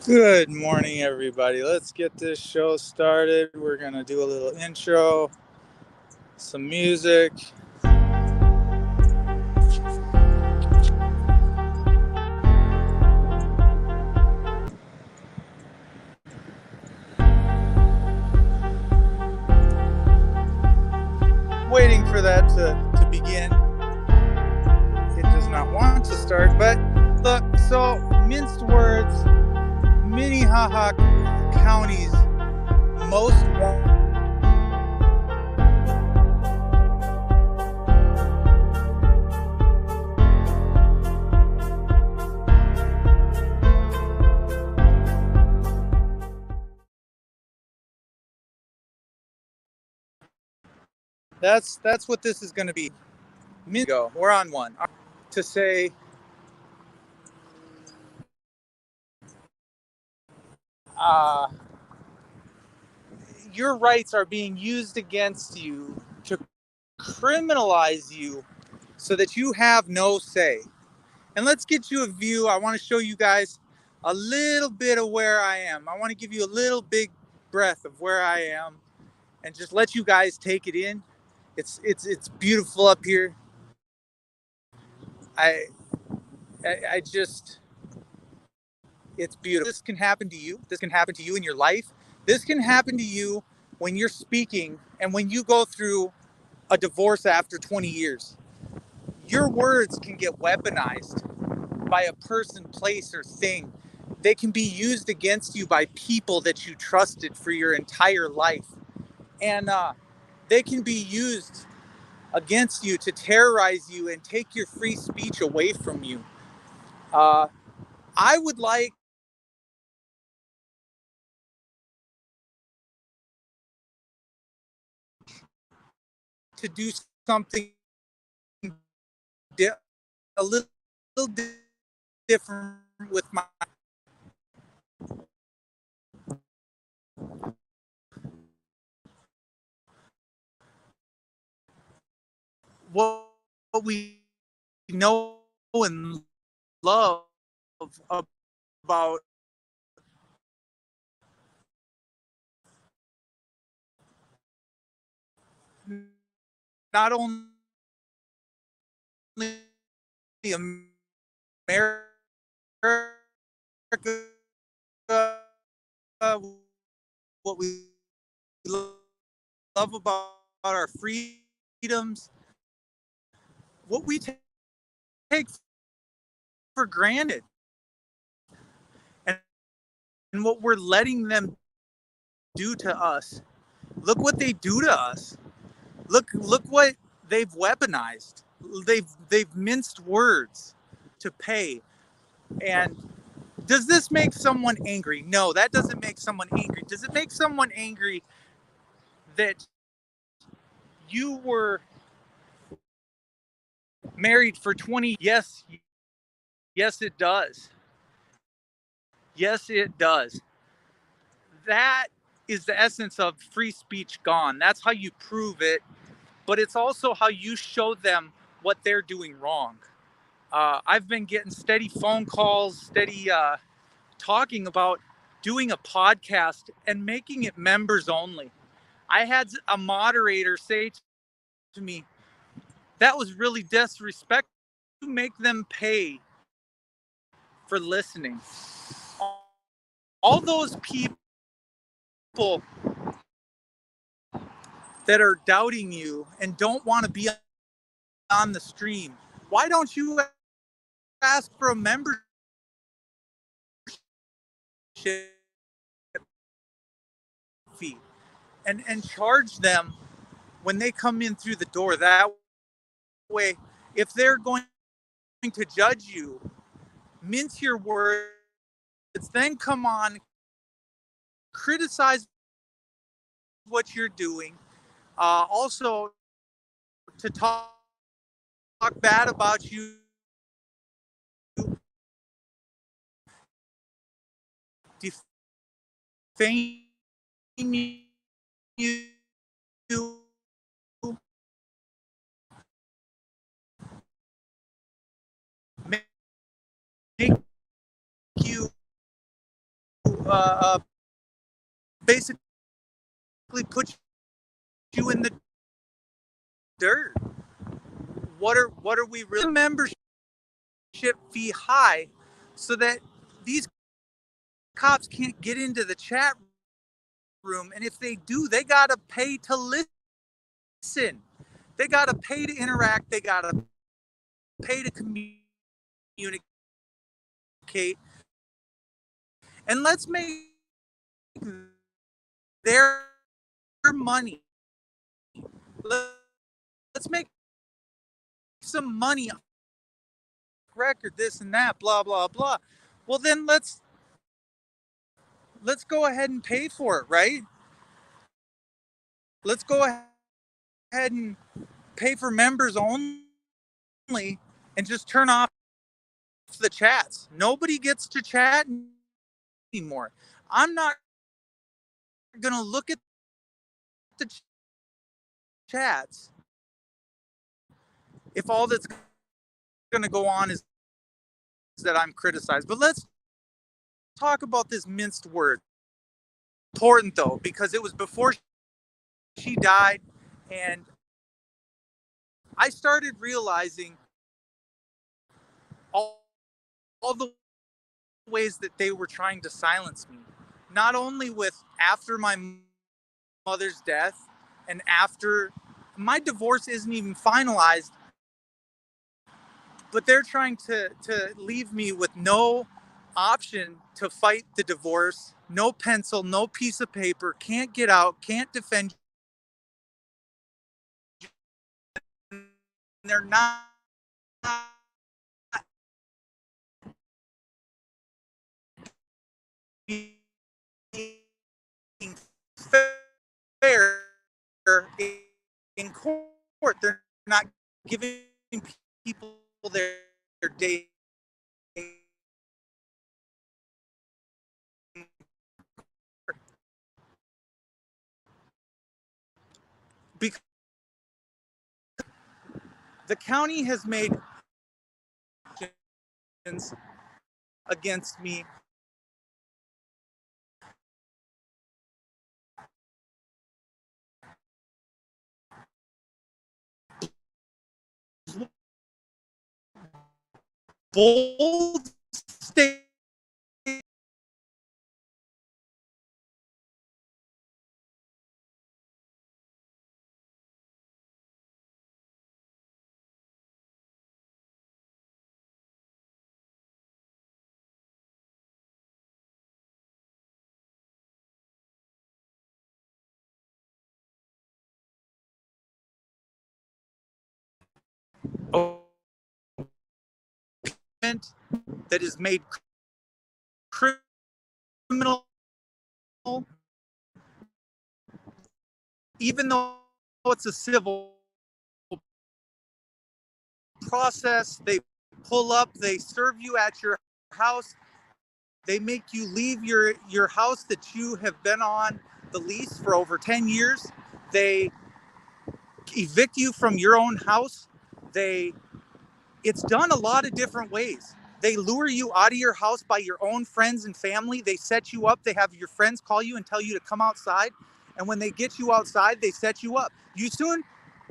Good morning, everybody. Let's get this show started. We're going to do a little intro, some music. Waiting for that to begin. It does not want to start, but look, so minced words, Minnehaha County's most that's what this is going to be. Go. We're on one to say uh, your rights are being used against you to criminalize you so that you have no say. And let's get you a view. I want to show you guys a little bit of where I am. I want to give you a little big breath of where I am and just let you guys take it in. It's beautiful up here. I I just it's beautiful. This can happen to you. This can happen to you in your life. This can happen to you when you're speaking and when you go through a divorce after 20 years. Your words can get weaponized by a person, place, or thing. They can be used against you by people that you trusted for your entire life. And they can be used against you to terrorize you and take your free speech away from you. Uh, I would like to do something a little different with my what we know and love about not only America, what we love about our freedoms, what we take for granted, and, and what we're letting them do to us. Look what they do to us. Look what they've weaponized. They've minced words to pay. And does this make someone angry? No, that doesn't make someone angry. Does it make someone angry that you were married for 20? Yes, it does. Yes, it does. That is the essence of free speech gone. That's how you prove it, but it's also how you show them what they're doing wrong. I've been getting steady phone calls, steady talking about doing a podcast and making it members only. I had a moderator say to me, that was really disrespectful. You make them pay for listening. All those people that are doubting you and don't want to be on the stream, why don't you ask for a membership fee and charge them when they come in through the door? That way, if they're going to judge you, mince your words, then come on, criticize what you're doing. Also, to talk bad about you, defame you, make you basically put you in the dirt. What are we really membership fee high so that these cops can't get into the chat room, and if they do, they gotta pay to listen. They gotta pay to interact. They gotta pay to communicate. And let's make their money. Let's make some money record, this and that, blah blah blah. Well, then let's go ahead and pay for it, right? Let's go ahead and pay for members only and just turn off the chats. Nobody gets to chat anymore. I'm not gonna look at the chats if all that's gonna go on is that I'm criticized. But let's talk about this minced word. Important though, because it was before she died, and I started realizing all the ways that they were trying to silence me. Not only with after my mother's death and after my divorce isn't even finalized, but they're trying to leave me with no option to fight the divorce, no pencil, no piece of paper, can't get out, can't defend. They're not being fair in court. They're not giving people their day because the county has made against me bold state. That is made criminal, even though it's a civil process. They pull up, they serve you at your house, they make you leave your house that you have been on the lease for over 10 years. They evict you from your own house. It's done a lot of different ways. They lure you out of your house by your own friends and family. They set you up. They have your friends call you and tell you to come outside. And when they get you outside, they set you up. You soon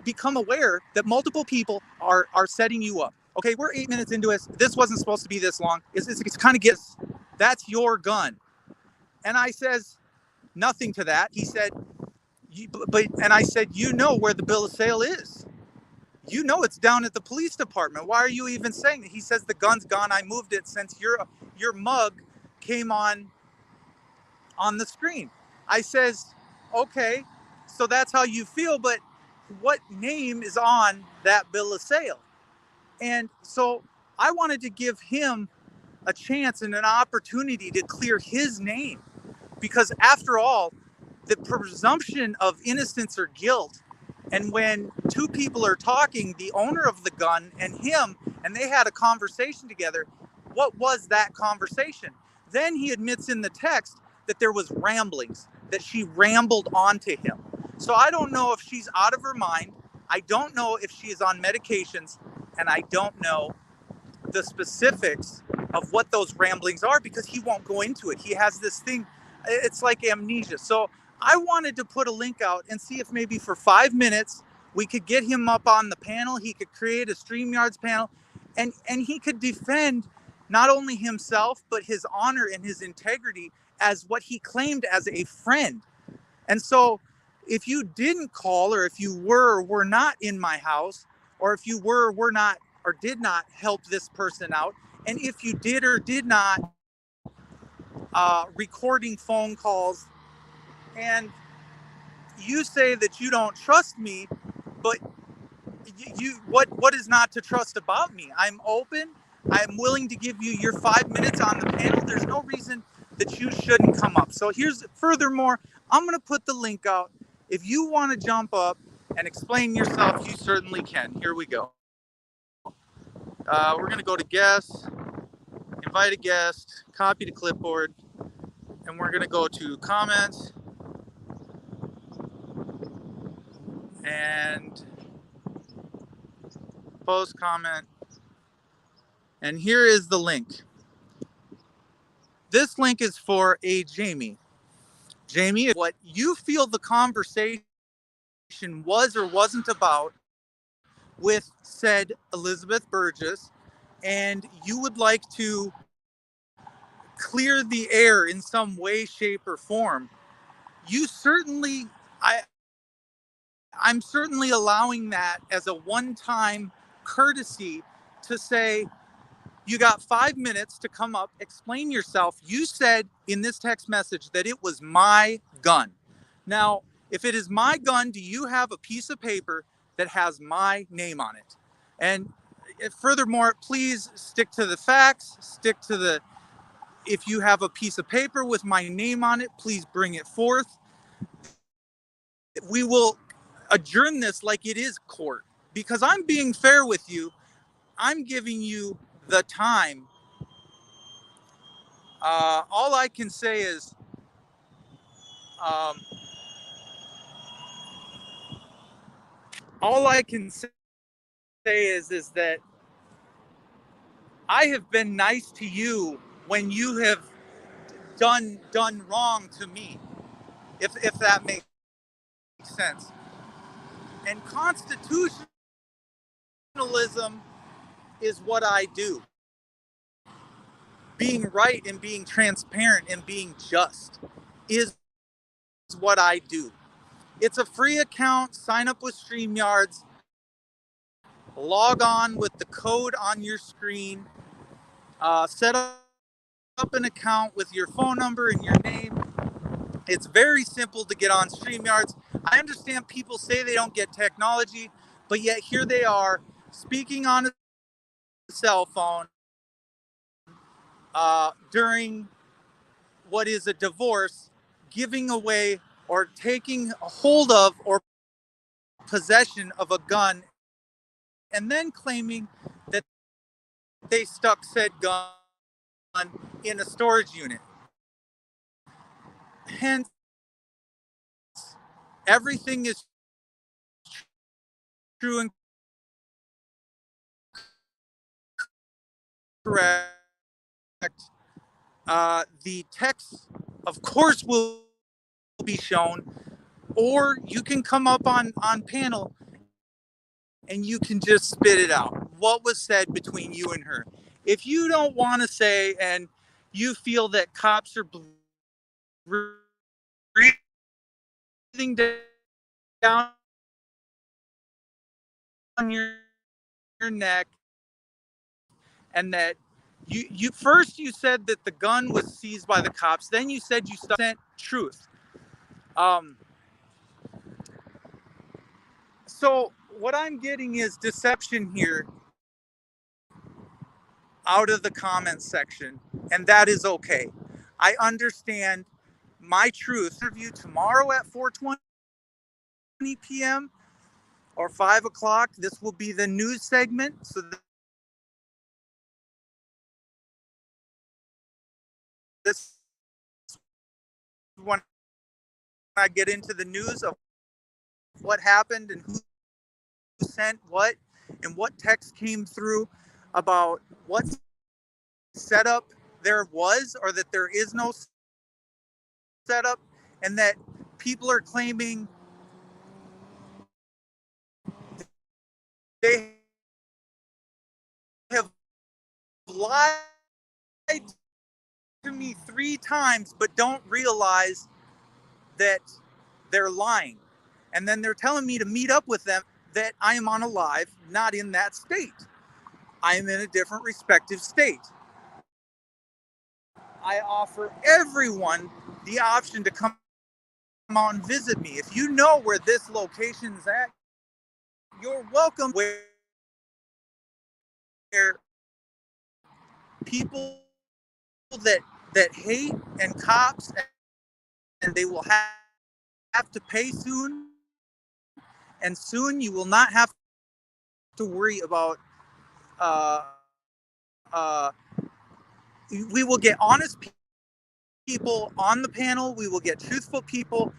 become aware that multiple people are setting you up. Okay, we're 8 minutes into it. This wasn't supposed to be this long. It's kind of gets, that's your gun. And I says nothing to that. He said, and I said, you know where the bill of sale is. You know it's down at the police department. Why are you even saying that? He says the gun's gone. I moved it since your mug came on the screen. I says, okay, so that's how you feel, but what name is on that bill of sale? And so I wanted to give him a chance and an opportunity to clear his name, because after all, the presumption of innocence or guilt. And when two people are talking, the owner of the gun and him, and they had a conversation together, what was that conversation? Then he admits in the text that there was ramblings, that she rambled onto him. So I don't know if she's out of her mind. I don't know if she is on medications, and I don't know the specifics of what those ramblings are because he won't go into it. He has this thing, it's like amnesia. So I wanted to put a link out and see if maybe for 5 minutes we could get him up on the panel. He could create a StreamYards panel, and he could defend not only himself, but his honor and his integrity as what he claimed as a friend. And so if you didn't call, or if you were or were not in my house, or if you were or were not or did not help this person out, and if you did or did not recording phone calls, and you say that you don't trust me, but what is not to trust about me? I'm open. I'm willing to give you your 5 minutes on the panel. There's no reason that you shouldn't come up. So furthermore, I'm going to put the link out. If you want to jump up and explain yourself, you certainly can. Here we go. We're going to go to guests, invite a guest, copy to clipboard, and we're going to go to comments and post comment. And here is the link. This link is for a Jamie. Jamie, what you feel the conversation was or wasn't about with said Elizabeth Burgess, and you would like to clear the air in some way, shape, or form, you certainly, I'm certainly allowing that as a one-time courtesy to say, you got 5 minutes to come up, explain yourself. You said in this text message that it was my gun. Now, if it is my gun, do you have a piece of paper that has my name on it? And furthermore, please stick to the facts, if you have a piece of paper with my name on it, please bring it forth. We will adjourn this like it is court, because I'm being fair with you. I'm giving you the time. All I can say is, um, all I can say is that I have been nice to you when you have done wrong to me, if that makes sense. And constitutionalism is what I do. Being right and being transparent and being just is what I do. It's a free account. Sign up with StreamYards. Log on with the code on your screen. Set up an account with your phone number and your name. It's very simple to get on StreamYards. I understand people say they don't get technology, but yet here they are speaking on a cell phone during what is a divorce, giving away or taking hold of or possession of a gun, and then claiming that they stuck said gun in a storage unit. Hence, everything is true and correct. The text, of course, will be shown, or you can come up on panel and you can just spit it out. What was said between you and her? If you don't want to say, and you feel that cops are breathing down your neck, and that you first you said that the gun was seized by the cops, then you said you sent truth. So what I'm getting is deception here out of the comments section, and that is okay. I understand my truth. Review tomorrow at 4:20 p.m. or 5 o'clock. This will be the news segment. So this when I get into the news of what happened and who sent what and what text came through about what setup there was, or that there is no setup, and that people are claiming they have lied to me 3 times but don't realize that they're lying. And then they're telling me to meet up with them, that I am on a live, not in that state. I am in a different respective state. I offer everyone the option to come out and visit me. If you know where this location is at, you're welcome. Where people that hate and cops, and they will have to pay soon, and soon you will not have to worry about uh, uh, we will get honest people on the panel. We will get truthful people.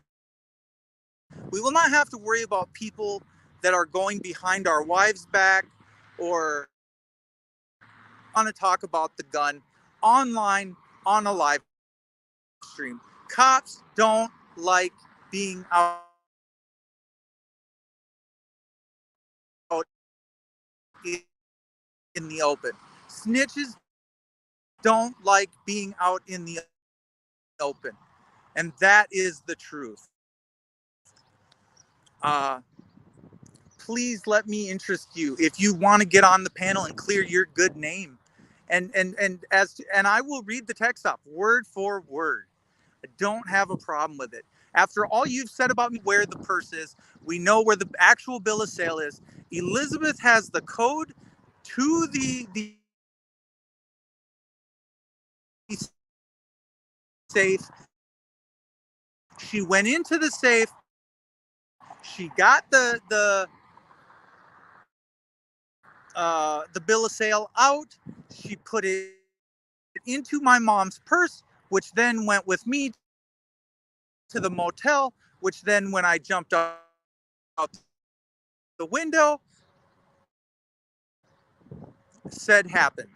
We will not have to worry about people that are going behind our wives' back or want to talk about the gun online on a live stream. Cops don't like being out in the open. Snitches don't like being out in the open. And that is the truth. Uh, Please let me interest you if you want to get on the panel and clear your good name. And I will read the text off word for word. I don't have a problem with it. After all you've said about me, where the purse is, we know where the actual bill of sale is. Elizabeth has the code to the safe. She went into the safe. She got the bill of sale out. She put it into my mom's purse, which then went with me to the motel, which then when I jumped out the window, said happened.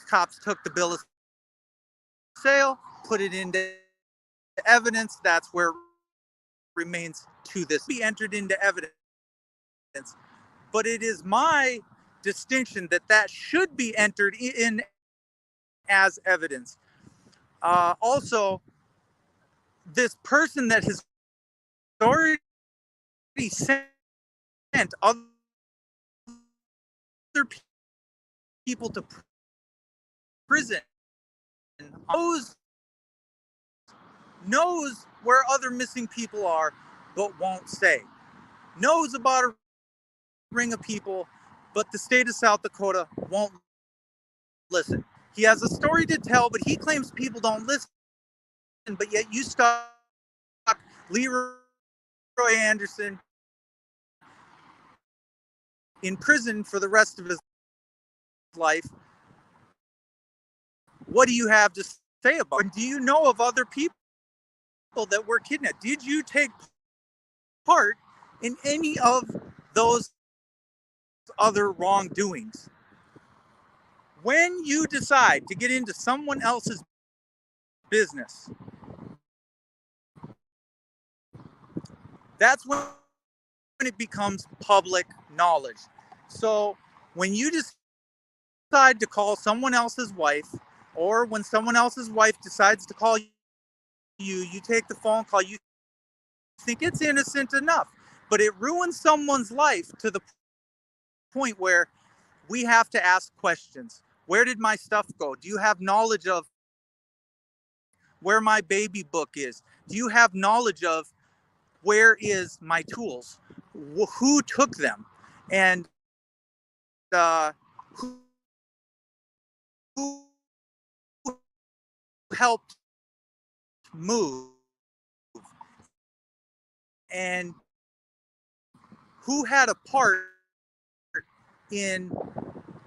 Cops took the bill of sale, put it into evidence. That's where it remains to this. Be entered into evidence. But it is my distinction that should be entered in as evidence. Also, this person that has already sent other people to prison knows where other missing people are, but won't say. Knows about a ring of people, but the state of South Dakota won't listen. He has a story to tell, but he claims people don't listen. But yet you stuck Leroy Anderson in prison for the rest of his life. What do you have to say about it? Do you know of other people that were kidnapped? Did you take part in any of those other wrongdoings? When you decide to get into someone else's business, that's when it becomes public knowledge. So when you decide to call someone else's wife, or when someone else's wife decides to call you take the phone call, you think it's innocent enough, but it ruins someone's life to the point where we have to ask questions. Where did my stuff go? Do you have knowledge of where my baby book is? Do you have knowledge of where is my tools? Who took them? And who helped move? And who had a part in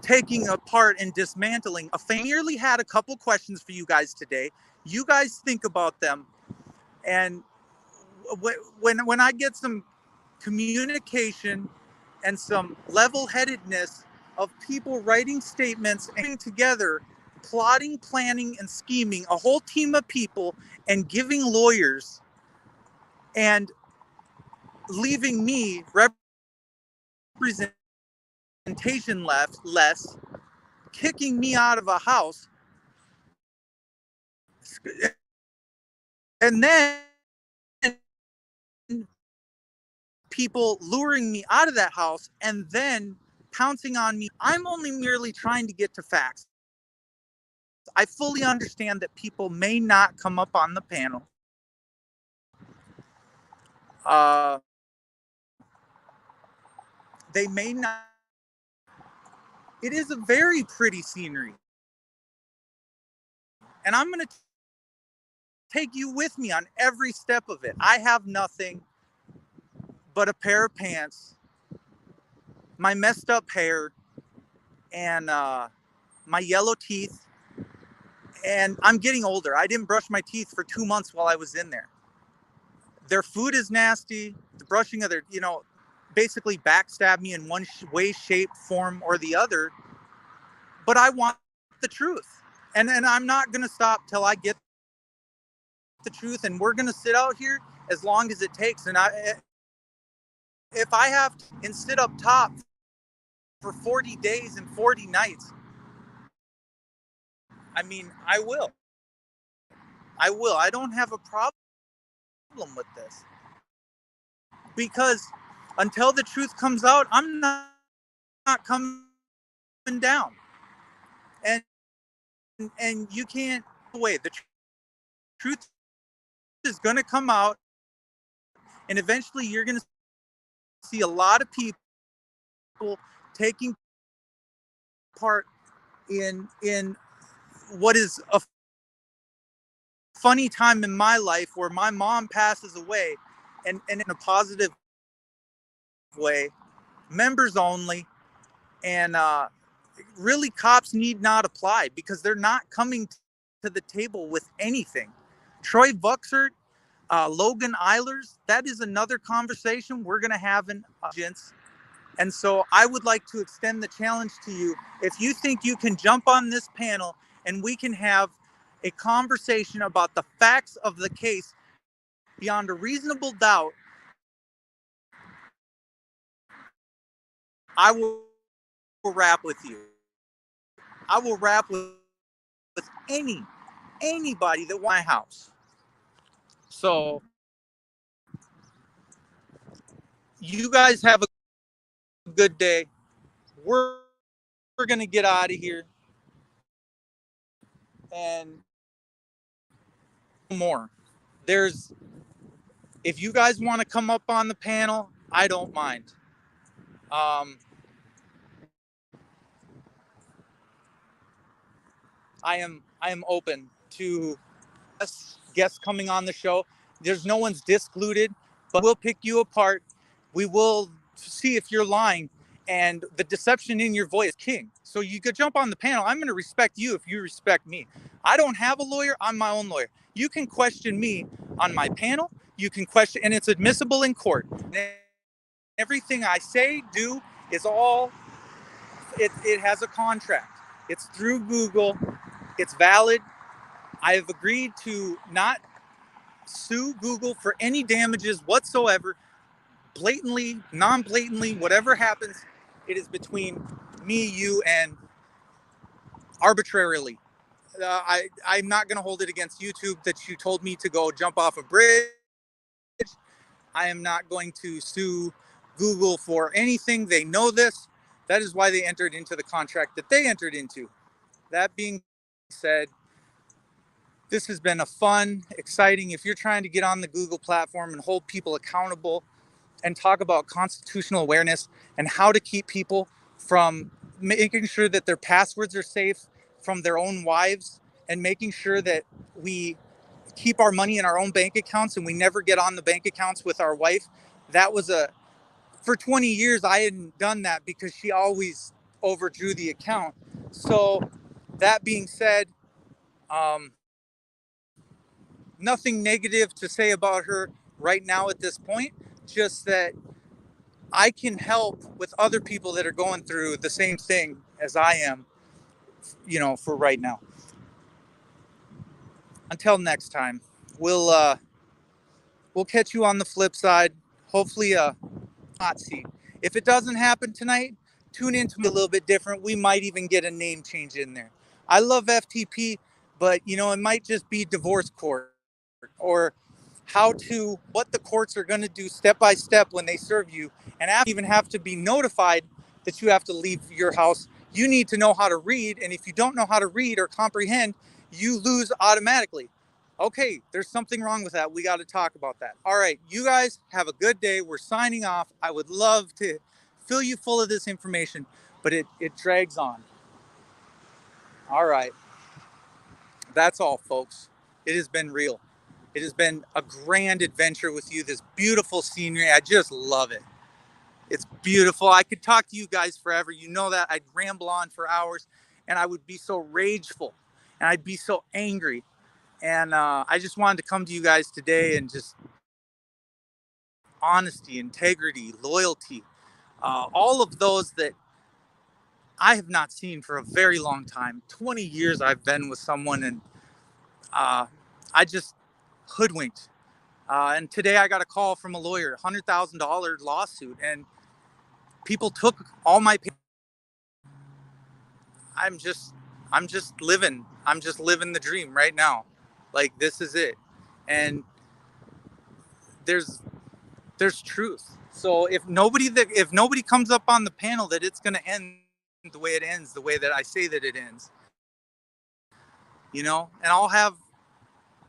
taking apart and dismantling a family? I merely had a couple questions for you guys today. You guys think about them, and when I get some communication and some level-headedness of people writing statements and together plotting, planning, and scheming a whole team of people and giving lawyers and leaving me representation less, kicking me out of a house, and then people luring me out of that house and then pouncing on me. I'm only merely trying to get to facts. I fully understand that people may not come up on the panel. Uh, they may not. It is a very pretty scenery. And I'm going to take you with me on every step of it. I have nothing but a pair of pants, my messed up hair, and my yellow teeth. And I'm getting older. I didn't brush my teeth for 2 months while I was in there. Their food is nasty. The brushing of their, basically backstab me in one way, shape, form, or the other. But I want the truth. And I'm not going to stop till I get the truth. And we're going to sit out here as long as it takes. And if I have to and sit up top for 40 days and 40 nights, I mean, I will. I will. I don't have a problem with this. Because until the truth comes out, I'm not coming down. And you can't wait. The truth is going to come out, and eventually you're going to see a lot of people taking part in what is a funny time in my life where my mom passes away, and in a positive way, members only, and really cops need not apply because they're not coming to the table with anything. Troy Vuxert, Logan Eilers, that is another conversation we're going to have in audience. And so I would like to extend the challenge to you. If you think you can jump on this panel and we can have a conversation about the facts of the case beyond a reasonable doubt, I will rap with you. I will rap with anybody that wants my house. So you guys have a good day. We're gonna get out of here and more. There's if you guys want to come up on the panel, I don't mind. I am open to guests coming on the show. There's no one's discluded, but we'll pick you apart. We will see if you're lying, and the deception in your voice is king. So you could jump on the panel. I'm going to respect you if you respect me. I don't have a lawyer. I'm my own lawyer. You can question me on my panel. You can question, and it's admissible in court. Everything I say, do is all, it has a contract. It's through Google. It's valid. I have agreed to not sue Google for any damages whatsoever, blatantly, non-blatantly, whatever happens, it is between me, you, and arbitrarily. I'm not going to hold it against YouTube that you told me to go jump off a bridge. I am not going to sue Google for anything. They know this. That is why they entered into the contract that they entered into. That being said, this has been a fun, exciting, if you're trying to get on the Google platform and hold people accountable and talk about constitutional awareness and how to keep people from making sure that their passwords are safe from their own wives and making sure that we keep our money in our own bank accounts and we never get on the bank accounts with our wife. That was for 20 years, I hadn't done that because she always overdrew the account. So that being said, nothing negative to say about her right now at this point, just that I can help with other people that are going through the same thing as I am, for right now. until next time, we'll catch you on the flip side. Hopefully, hot seat. If it doesn't happen tonight, tune in to me a little bit different. We might even get a name change in there. I love FTP, but it might just be divorce court or what the courts are going to do step by step when they serve you, and even have to be notified that you have to leave your house. You need to know how to read, and if you don't know how to read or comprehend, you lose automatically. Okay, there's something wrong with that. We got to talk about that. All right, you guys have a good day. We're signing off. I would love to fill you full of this information, but it drags on. All right, that's all, folks. It has been real. It has been a grand adventure with you. This beautiful scenery. I just love it. It's beautiful. I could talk to you guys forever. You know that. I'd ramble on for hours, and I would be so rageful, and I'd be so angry. And I just wanted to come to you guys today and just honesty, integrity, loyalty, all of those that I have not seen for a very long time. 20 years I've been with someone, and I just hoodwinked. And today I got a call from a lawyer, $100,000 lawsuit, and people took all my. I'm just, I'm just living. I'm just living the dream right now. Like, this is it, and there's truth. So if nobody comes up on the panel that it's going to end the way it ends, the way that I say that it ends, and I'll have,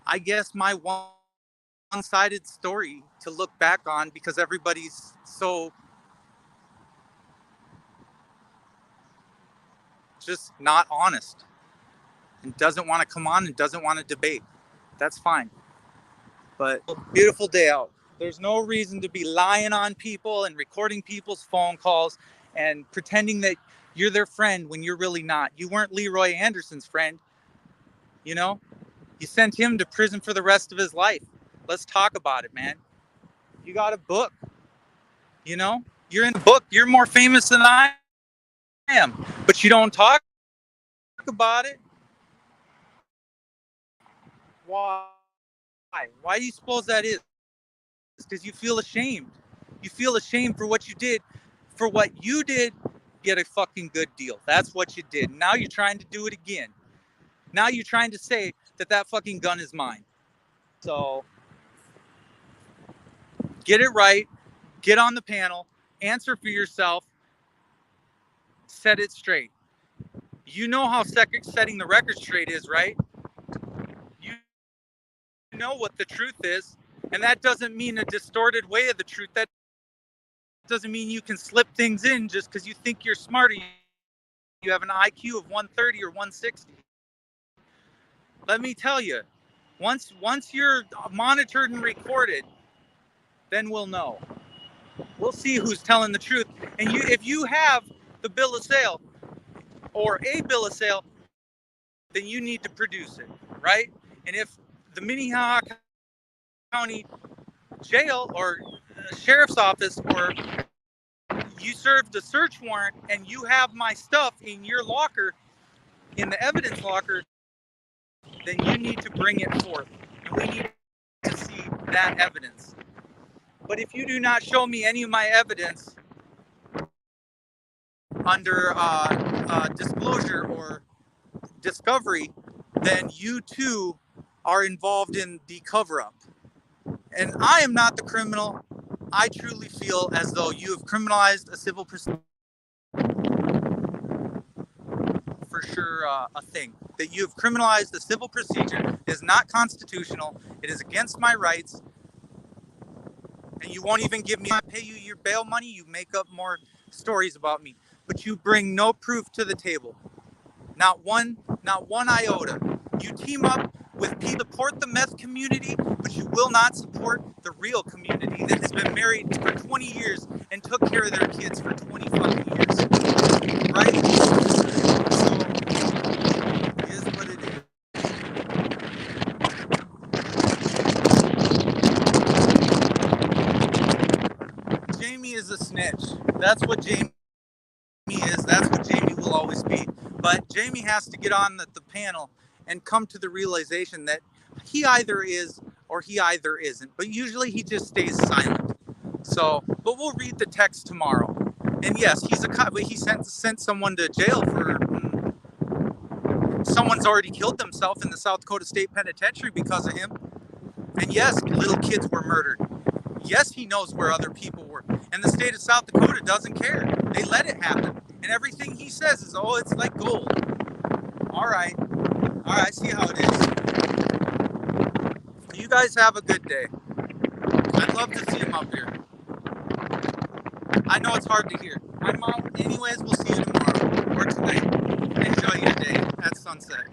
I guess, my one-sided story to look back on because everybody's so just not honest and doesn't want to come on and doesn't want to debate. That's fine. But beautiful day out. There's no reason to be lying on people and recording people's phone calls and pretending that you're their friend when you're really not. You weren't Leroy Anderson's friend. You sent him to prison for the rest of his life. Let's talk about it, man. You got a book. You're in the book. You're more famous than I am, but you don't talk about it. Why? Why do you suppose that is? Because you feel ashamed. You feel ashamed for what you did. For what you did, get a fucking good deal. That's what you did. Now you're trying to do it again. Now you're trying to say that fucking gun is mine. So get it right. Get on the panel. Answer for yourself. Set it straight. You know how setting the record straight is, right? You know what the truth is. And that doesn't mean a distorted way of the truth. That doesn't mean you can slip things in just because you think you're smarter. You have an IQ of 130 or 160. Let me tell you, once you're monitored and recorded, then we'll know. We'll see who's telling the truth. And if you have the bill of sale or a bill of sale, then you need to produce it, right? And if the Minnehaha County Jail or Sheriff's Office, or you served a search warrant and you have my stuff in your locker, in the evidence locker, then you need to bring it forth. And we need to see that evidence. But if you do not show me any of my evidence under disclosure or discovery, then you too are involved in the cover-up. And I am not the criminal. I truly feel as though you have criminalized a civil procedure. For sure, a thing that you have criminalized a civil procedure is not constitutional. It is against my rights. And you won't even give me, I pay you your bail money. You make up more stories about me, but you bring no proof to the table. Not one iota. You team up with people to support the meth community, but you will not support the real community that has been married for 20 years and took care of their kids for 20 fucking years. Right? So, it is what it is. Jamie is a snitch. That's what Jamie is. That's what Jamie will always be. But Jamie has to get on the panel and come to the realization that he either is or he either isn't, but usually he just stays silent. So, but we'll read the text tomorrow. And yes, he's a cop, but he sent someone to jail for someone's already killed themselves in the South Dakota State Penitentiary because of him. And yes, little kids were murdered. Yes, he knows where other people were. And the state of South Dakota doesn't care. They let it happen. And everything he says is, oh, it's like gold. All right. I see how it is. You guys have a good day. I'd love to see him up here. I know it's hard to hear. I'm out. Anyways, we'll see you tomorrow or tonight. Enjoy your day at sunset.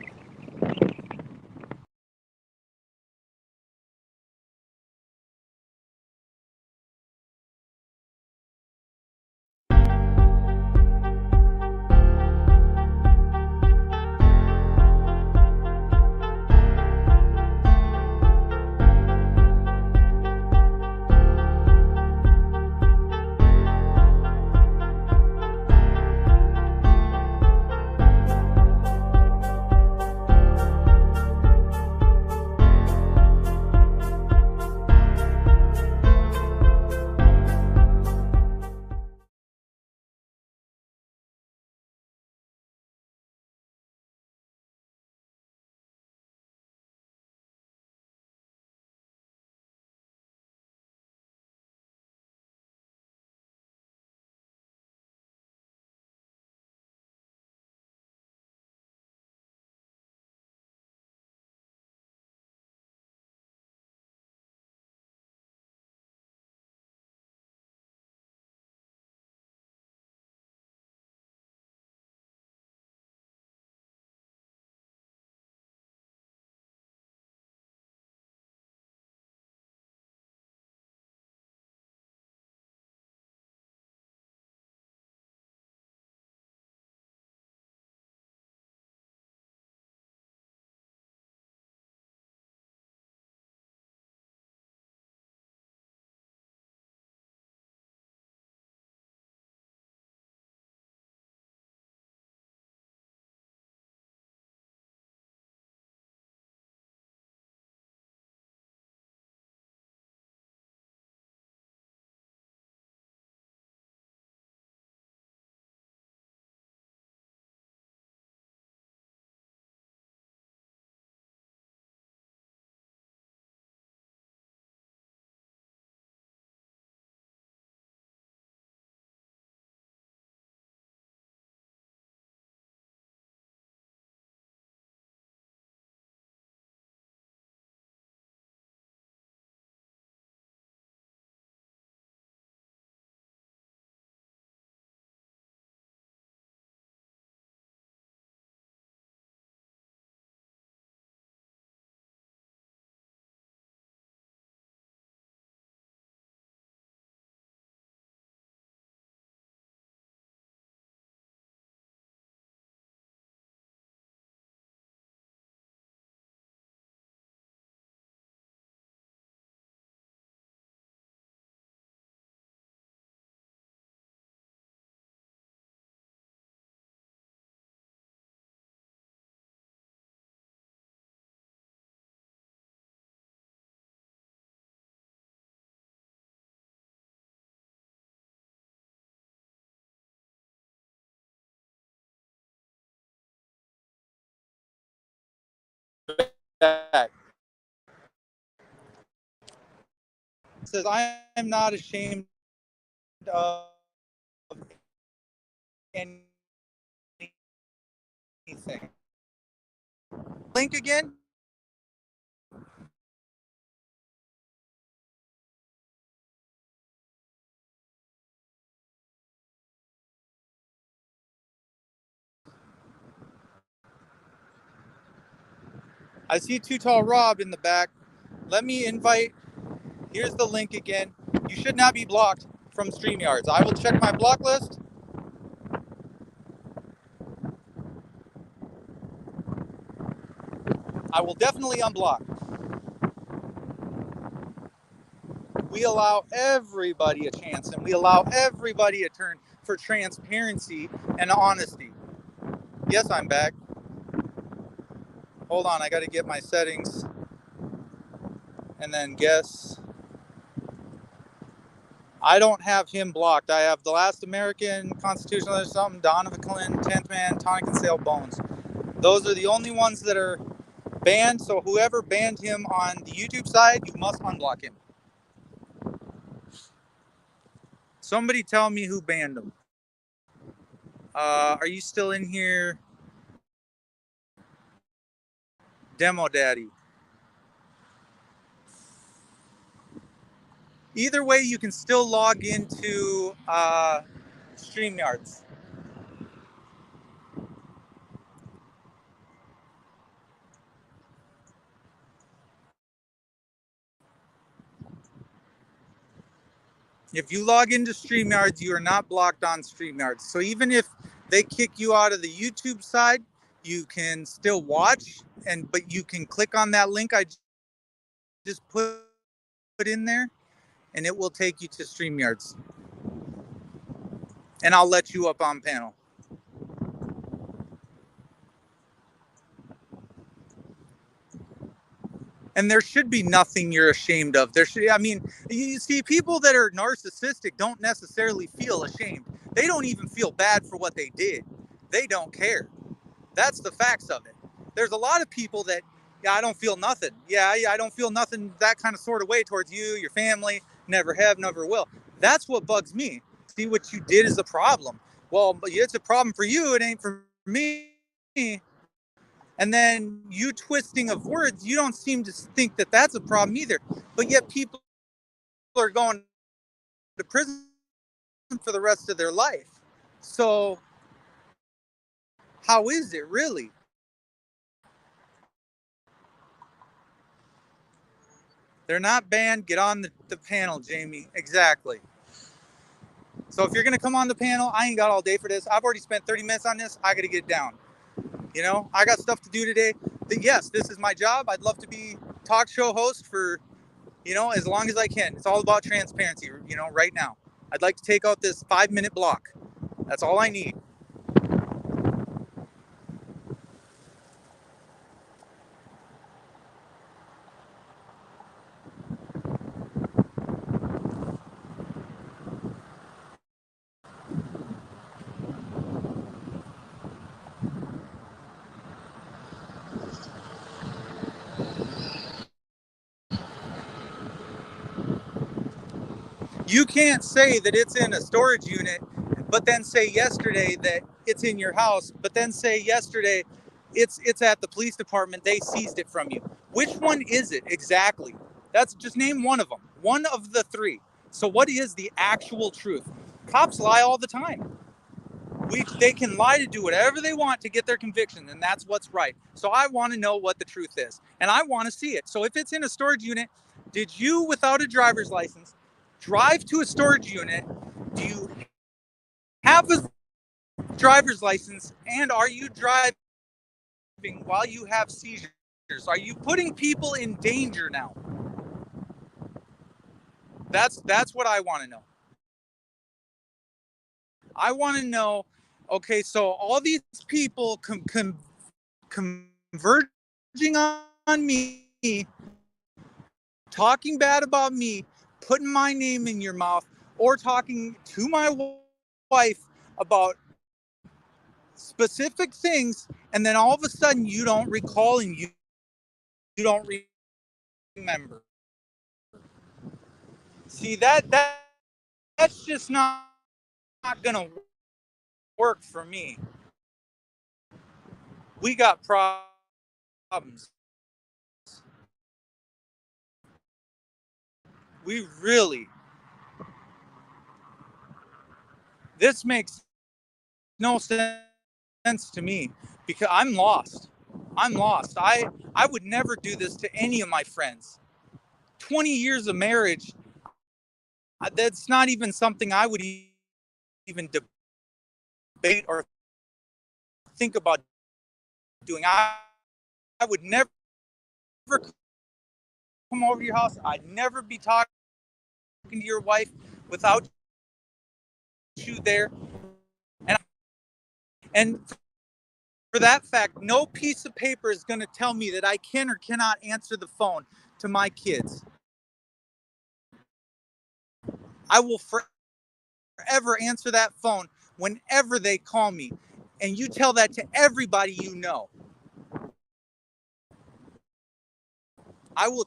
Back. It says, I am not ashamed of anything. Link again? I see Too Tall Rob in the back. Let me invite. Here's the link again. You should not be blocked from StreamYards. I will check my block list. I will definitely unblock. We allow everybody a chance, and we allow everybody a turn for transparency and honesty. Yes, I'm back. Hold on, I got to get my settings And then guess I don't have him blocked. I have The Last American, Constitutional or something, Donovan Clinton, 10th Man, Tonic and Sale, Bones. Those are the only ones that are banned. So whoever banned him on the YouTube side, you must unblock him. Somebody tell me who banned him. Are you still in here? Demo Daddy. Either way, you can still log into StreamYards. If you log into StreamYards, you are not blocked on StreamYards. So even if they kick you out of the YouTube side, you can still watch, but you can click on that link I just put in there, and it will take you to StreamYards. And I'll let you up on panel. And there should be nothing you're ashamed of. You see, people that are narcissistic don't necessarily feel ashamed. They don't even feel bad for what they did. They don't care. That's the facts of it. There's a lot of people that, yeah, I don't feel nothing. Yeah, I don't feel nothing, that kind of sort of way towards you, your family, never have, never will. That's what bugs me. See, what you did is a problem. Well, it's a problem for you. It ain't for me. And then you twisting of words, you don't seem to think that that's a problem either. But yet people are going to prison for the rest of their life. So how is it really? They're not banned. Get on the panel, Jamie. Exactly. So if you're going to come on the panel, I ain't got all day for this. I've already spent 30 minutes on this. I got to get down. You know, I got stuff to do today. Yes, this is my job. I'd love to be talk show host for, as long as I can. It's all about transparency, right now. I'd like to take out this 5-minute block. That's all I need. You can't say that it's in a storage unit, but then say yesterday that it's in your house, but then say yesterday it's at the police department, they seized it from you. Which one is it exactly? That's just name one of them. One of the three. So what is the actual truth? Cops lie all the time. They can lie to do whatever they want to get their conviction, and that's what's right. So I want to know what the truth is, and I want to see it. So if it's in a storage unit, did you, without a driver's license, drive to a storage unit? Do you have a driver's license, and are you driving while you have seizures? Are you putting people in danger now? That's what I want to know. I want to know, okay, so all these people converging on me, talking bad about me, putting my name in your mouth, or talking to my wife about specific things, and then all of a sudden you don't recall and you don't remember. See, that's just not gonna work for me. We got problems. We really. This makes no sense to me because I'm lost. I'm lost. I would never do this to any of my friends. 20 years of marriage, that's not even something I would even debate or think about doing. I would never come over to your house. I'd never be talking to your wife without you there. And for that fact, no piece of paper is going to tell me that I can or cannot answer the phone to my kids. I will forever answer that phone whenever they call me. And you tell that to everybody you know. I will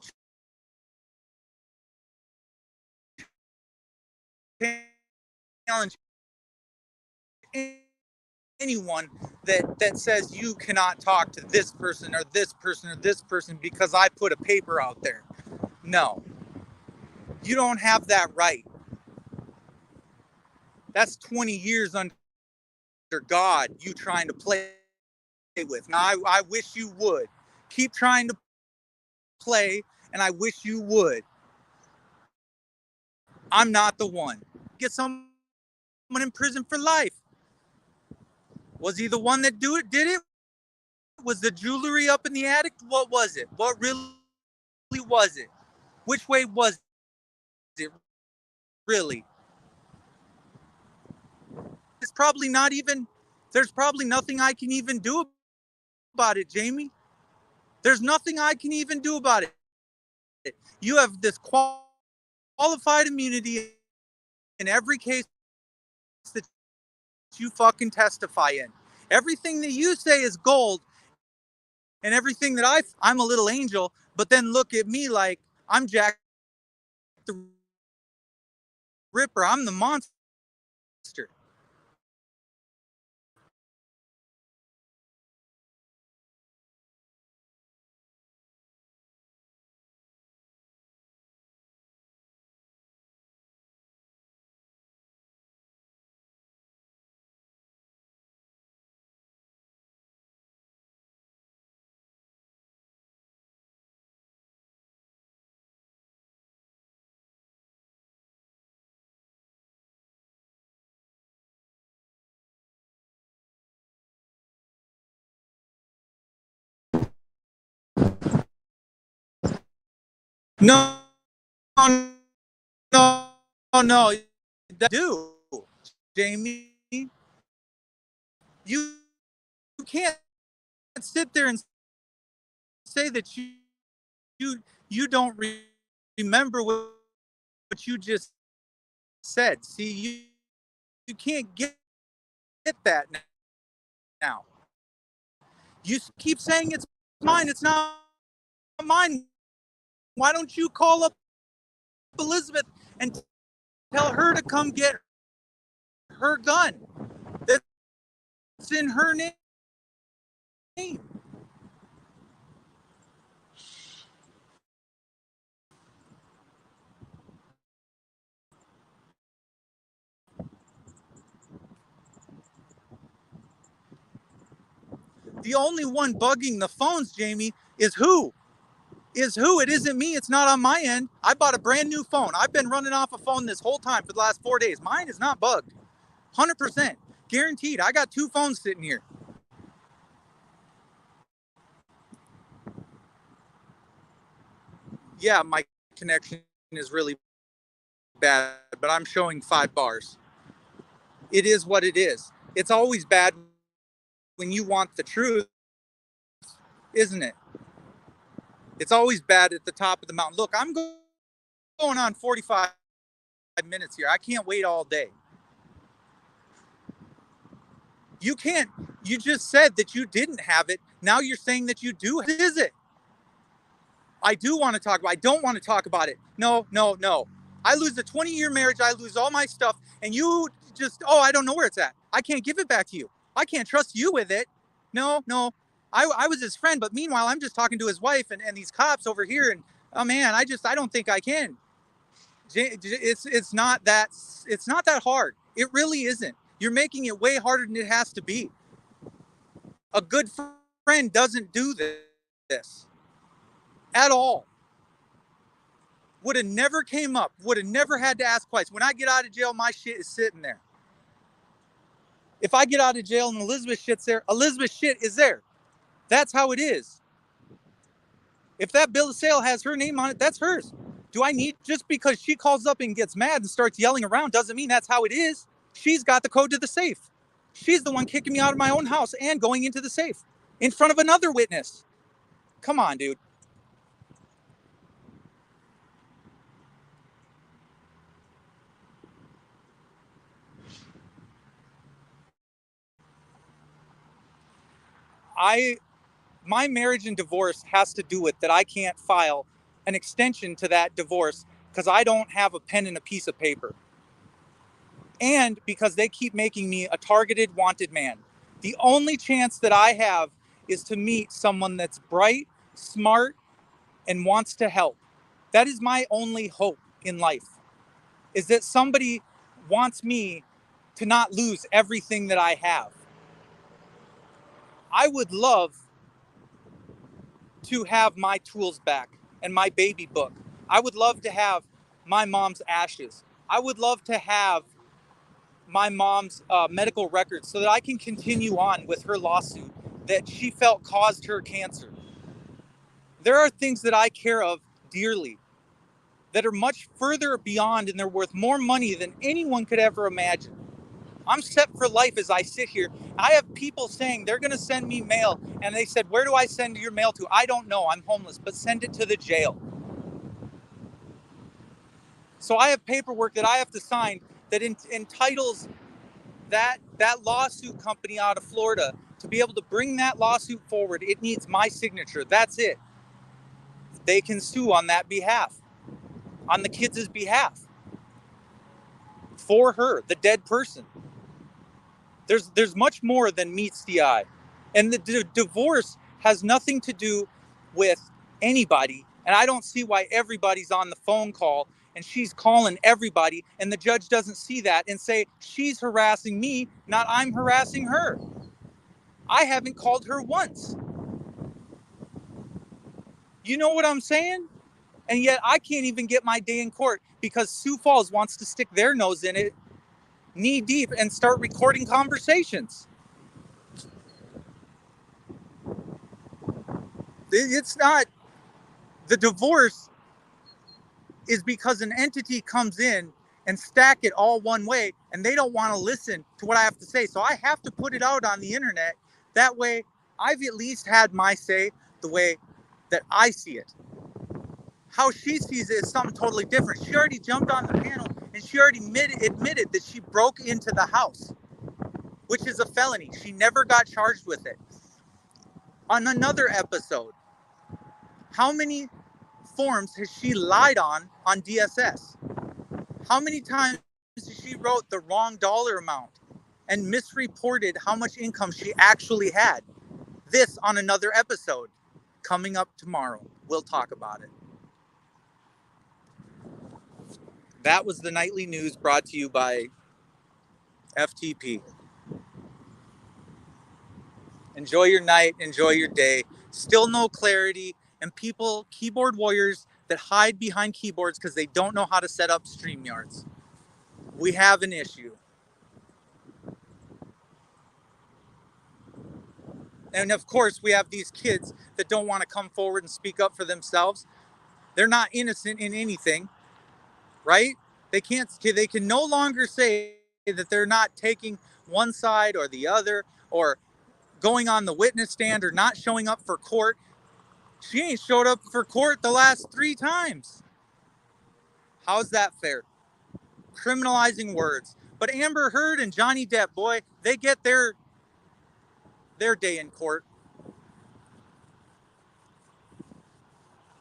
challenge anyone that says you cannot talk to this person or this person or this person because I put a paper out there. No, you don't have that right. That's 20 years under God you trying to play with. Now, I wish you would. Keep trying to play, and I wish you would. I'm not the one. Get someone in prison for life. Was he the one that did it? Was the jewelry up in the attic? What was it? What really was it? Which way was it really? It's probably not even, there's probably nothing I can even do about it, Jamie. There's nothing I can even do about it. You have this qualified immunity in every case that you fucking testify in. Everything that you say is gold, and everything that I'm a little angel, but then look at me like I'm Jack the Ripper. I'm the monster. No, no, no. Do, Jamie, you can't sit there and say that you don't remember what you just said. See, you can't get that now. You keep saying it's mine. It's not mine. Why don't you call up Elizabeth and tell her to come get her gun that's in her name? The only one bugging the phones, Jamie, is who? It isn't me. It's not on my end. I bought a brand new phone. I've been running off a phone this whole time for the last 4 days. Mine is not bugged. 100%. Guaranteed. I got 2 phones sitting here. Yeah, my connection is really bad, but I'm showing 5 bars. It is what it is. It's always bad when you want the truth, isn't it? It's always bad at the top of the mountain. Look, I'm going on 45 minutes here. I can't wait all day. You can't. You just said that you didn't have it. Now you're saying that you do. What is it? I do want to talk about it. I don't want to talk about it. No, no, no. I lose a 20-year marriage. I lose all my stuff. And you just, I don't know where it's at. I can't give it back to you. I can't trust you with it. No, no. I was his friend, but meanwhile, I'm just talking to his wife and these cops over here. And oh man, I don't think I can. It's not that hard. It really isn't. You're making it way harder than it has to be. A good friend doesn't do this at all. Would have never came up. Would have never had to ask twice. When I get out of jail, my shit is sitting there. If I get out of jail and Elizabeth's shit's there, Elizabeth's shit is there. That's how it is. If that bill of sale has her name on it, that's hers. Do I need, just because she calls up and gets mad and starts yelling around doesn't mean that's how it is. She's got the code to the safe. She's the one kicking me out of my own house and going into the safe in front of another witness. Come on, dude. My marriage and divorce has to do with that I can't file an extension to that divorce because I don't have a pen and a piece of paper. And because they keep making me a targeted wanted man. The only chance that I have is to meet someone that's bright, smart, and wants to help. That is my only hope in life, is that somebody wants me to not lose everything that I have. I would love to have my tools back and my baby book. I would love to have my mom's ashes. I would love to have my mom's medical records so that I can continue on with her lawsuit that she felt caused her cancer. There are things that I care of dearly that are much further beyond, and they're worth more money than anyone could ever imagine. I'm set for life as I sit here. I have people saying they're going to send me mail, and they said, "Where do I send your mail to?" I don't know. I'm homeless, but send it to the jail. So I have paperwork that I have to sign that entitles that lawsuit company out of Florida to be able to bring that lawsuit forward. It needs my signature. That's it. They can sue on that behalf, on the kids' behalf, for her, the dead person. There's much more than meets the eye, and the divorce has nothing to do with anybody. And I don't see why everybody's on the phone call and she's calling everybody, and the judge doesn't see that and say she's harassing me, not I'm harassing her. I haven't called her once. You know what I'm saying? And yet I can't even get my day in court because Sioux Falls wants to stick their nose in it knee deep and start recording conversations. It's not, the divorce is because an entity comes in and stack it all one way, and they don't want to listen to what I have to say. So I have to put it out on the internet. That way I've at least had my say the way that I see it. How she sees it is something totally different. She already jumped on the panel and she already admitted that she broke into the house, which is a felony. She never got charged with it. On another episode, how many forms has she lied on DSS? How many times she wrote the wrong dollar amount and misreported how much income she actually had? This on another episode coming up tomorrow. We'll talk about it. That was the nightly news brought to you by FTP. Enjoy your night, enjoy your day. Still no clarity, and people, keyboard warriors that hide behind keyboards because they don't know how to set up StreamYards. We have an issue. And of course, we have these kids that don't want to come forward and speak up for themselves. They're not innocent in anything, right? They can no longer say that they're not taking one side or the other, or going on the witness stand, or not showing up for court. She ain't showed up for court the last 3 times. How's that fair? Criminalizing words. But Amber Heard and Johnny Depp, boy, they get their day in court.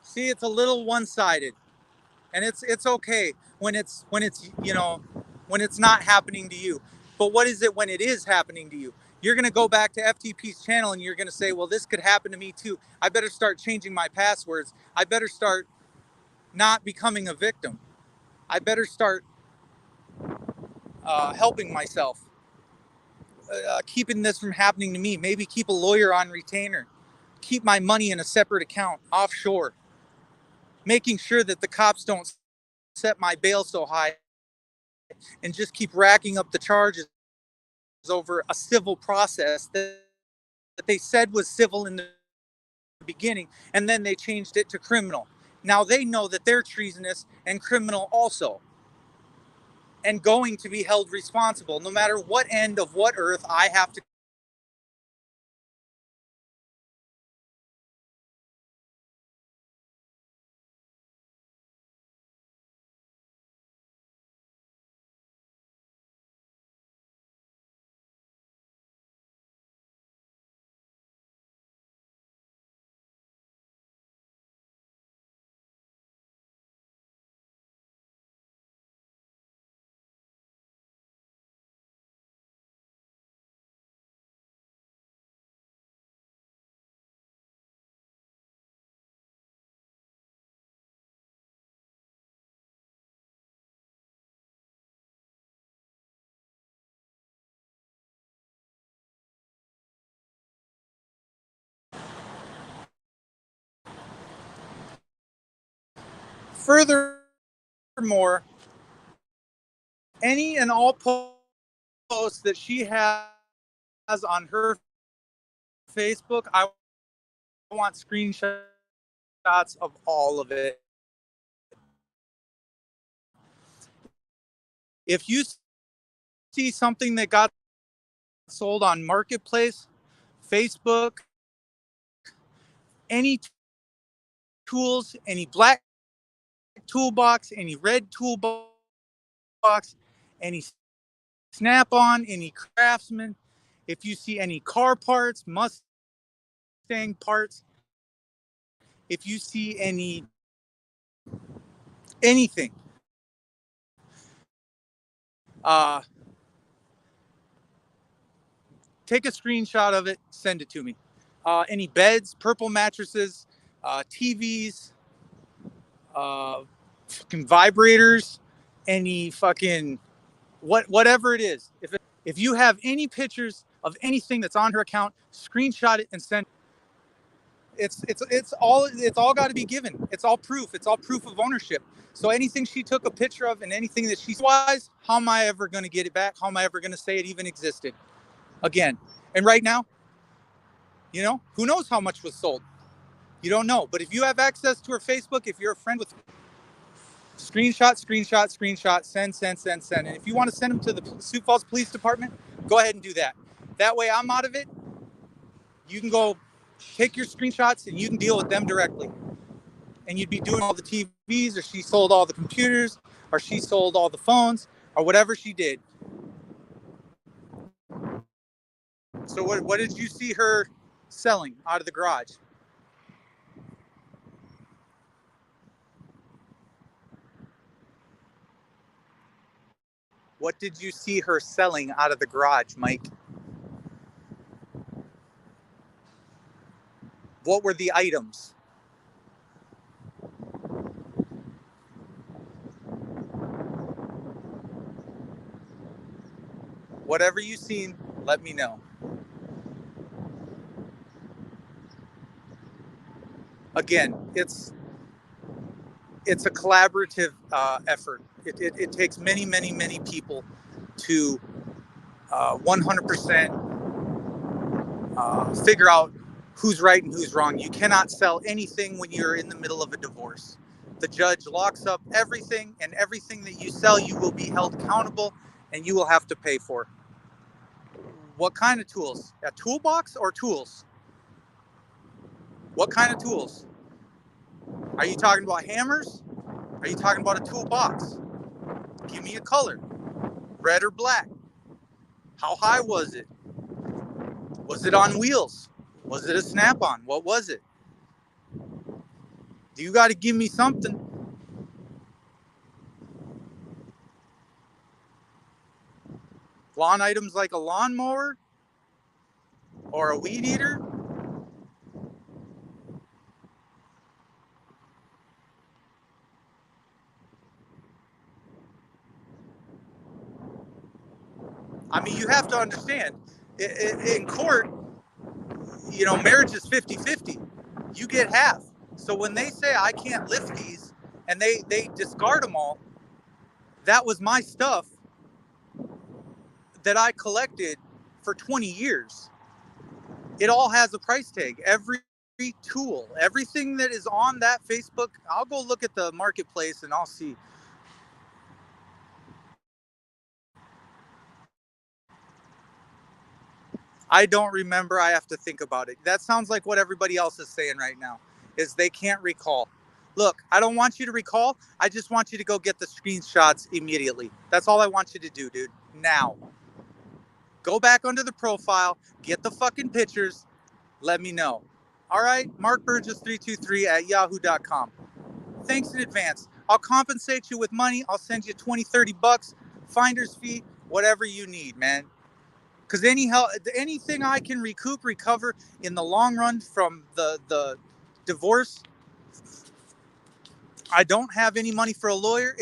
See, it's a little one-sided, and it's okay when it's when it's not happening to you. But what is it when it is happening to you? You're going to go back to FTP's channel and you're going to say, well, this could happen to me too. I better start changing my passwords. I better start not becoming a victim. I better start helping myself, keeping this from happening to me. Maybe keep a lawyer on retainer, keep my money in a separate account offshore, making sure that the cops don't set my bail so high and just keep racking up the charges over a civil process that they said was civil in the beginning, and then they changed it to criminal. Now they know that they're treasonous and criminal also, and going to be held responsible no matter what end of what earth I have to Furthermore, any and all posts that she has on her Facebook, I want screenshots of all of it. If you see something that got sold on Marketplace, Facebook, any tools, any black toolbox, any red toolbox, any Snap-on, any Craftsman, if you see any car parts, Mustang parts, if you see anything, take a screenshot of it, send it to me. Any beds, purple mattresses, TVs, fucking vibrators, any fucking whatever it is. If you have any pictures of anything that's on her account, screenshot it and send. It's all got to be given. It's all proof. It's all proof of ownership. So anything she took a picture of and anything that she's wise, how am I ever going to get it back? How am I ever going to say it even existed again? And right now, who knows how much was sold? You don't know. But if you have access to her Facebook, if you're a friend with screenshot, send. And if you want to send them to the Sioux Falls Police Department, go ahead and do that. That way I'm out of it. You can go take your screenshots and you can deal with them directly. And you'd be doing all the TVs, or she sold all the computers, or she sold all the phones, or whatever she did. So what did you see her selling out of the garage? What did you see her selling out of the garage, Mike? What were the items? Whatever you seen, let me know. Again, it's a collaborative effort. It takes many people to 100% figure out who's right and who's wrong. You cannot sell anything when you're in the middle of a divorce. The judge locks up everything, and everything that you sell, you will be held accountable and you will have to pay for. What kind of tools? A toolbox or tools? What kind of tools? Are you talking about hammers? Are you talking about a toolbox? Give me a color. Red or black? How high was it? Was it on wheels? Was it a Snap-on? What was it? You got to give me something. Lawn items like a lawnmower or a weed eater? I mean, you have to understand, in court, marriage is 50-50. You get half. So when they say I can't lift these and they discard them all, that was my stuff that I collected for 20 years. It all has a price tag. Every tool, everything that is on that Facebook, I'll go look at the marketplace and I'll see. I don't remember. I have to think about it. That sounds like what everybody else is saying right now, is they can't recall. Look, I don't want you to recall. I just want you to go get the screenshots immediately. That's all I want you to do, dude. Now. Go back under the profile, get the fucking pictures, let me know. All right, markburgess323@yahoo.com. Thanks in advance. I'll compensate you with money. I'll send you 20, $30, finder's fee, whatever you need, man. Because anything I can recover in the long run from the divorce, I don't have any money for a lawyer.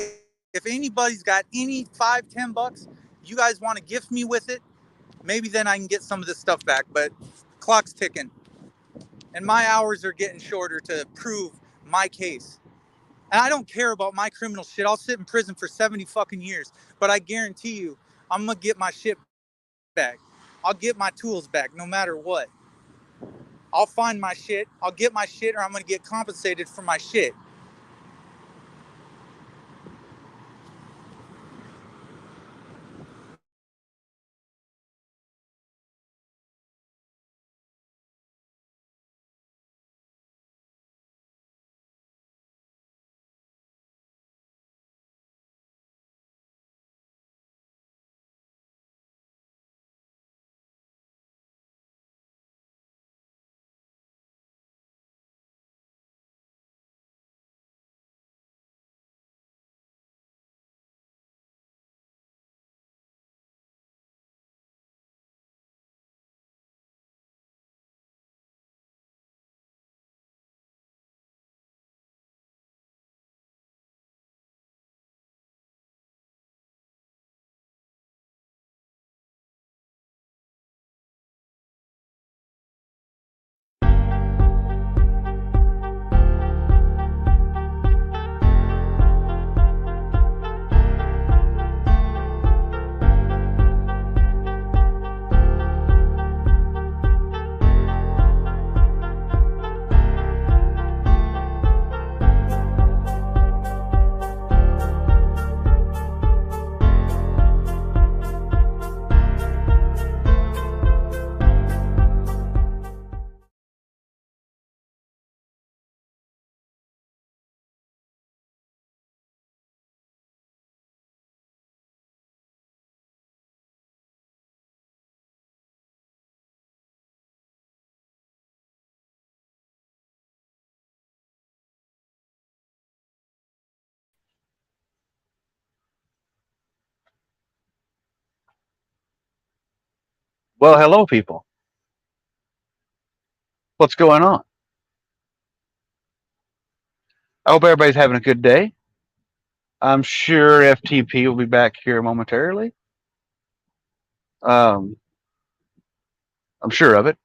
If anybody's got any $5, $10, you guys want to gift me with it, maybe then I can get some of this stuff back. But clock's ticking, and my hours are getting shorter to prove my case. And I don't care about my criminal shit. I'll sit in prison for 70 fucking years. But I guarantee you, I'm going to get my shit back. I'll get my tools back no matter what. I'll find my shit. I'll get my shit, or I'm going to get compensated for my shit. Well, hello, people. What's going on? I hope everybody's having a good day. I'm sure FTP will be back here momentarily. Um, I'm sure of it.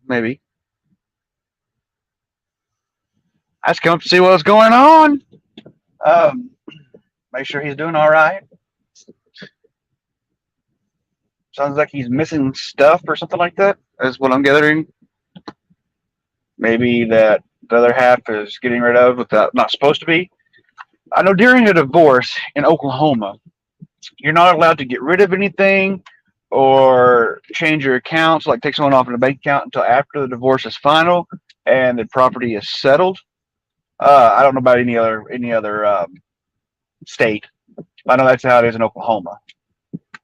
Maybe. I just come up to see what's going on. Um, make sure he's doing all right. Sounds like he's missing stuff or something like that. Is what I'm gathering. Maybe that the other half is getting rid of without not supposed to be. I know during a divorce in Oklahoma, you're not allowed to get rid of anything or change your accounts, like take someone off in a bank account until after the divorce is final and the property is settled. I don't know about any other state. I know that's how it is in Oklahoma.